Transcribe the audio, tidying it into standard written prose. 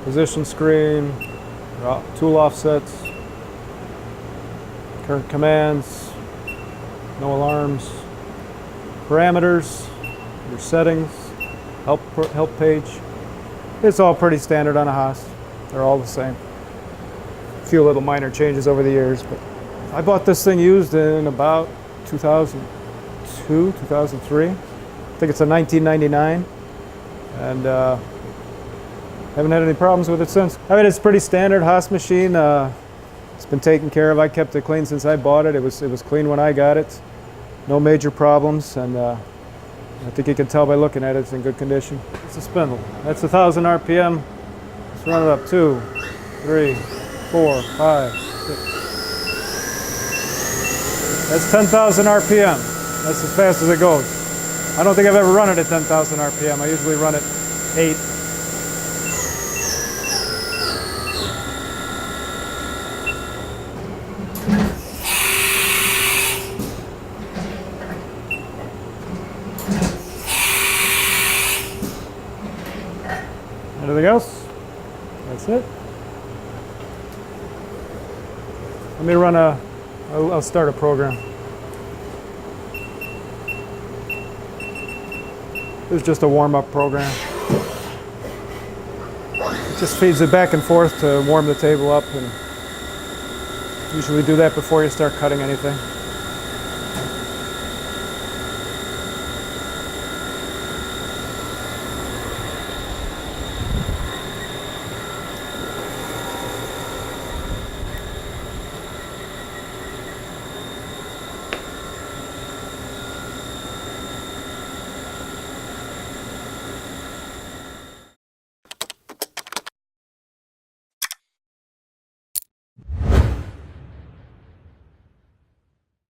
Position screen, tool offsets, current commands, no alarms, parameters, your settings, help page. It's all pretty standard on a Haas. They're all the same. A few little minor changes over the years, but I bought this thing used in about 2002, 2003. I think it's a 1999, and haven't had any problems with it since. I mean, it's a pretty standard Haas machine. It's been taken care of. I kept it clean since I bought it. It was clean when I got it. No major problems, and I think you can tell by looking at it, it's in good condition. It's a spindle. That's 1,000 RPM. Let's run it up. 2, 3, 4, 5, 6. That's 10,000 RPM. That's as fast as it goes. I don't think I've ever run it at 10,000 RPM. I usually run it 8. Anything else? That's it. Let me run I'll start a program. This is just a warm-up program. It just feeds it back and forth to warm the table up, and usually do that before you start cutting anything.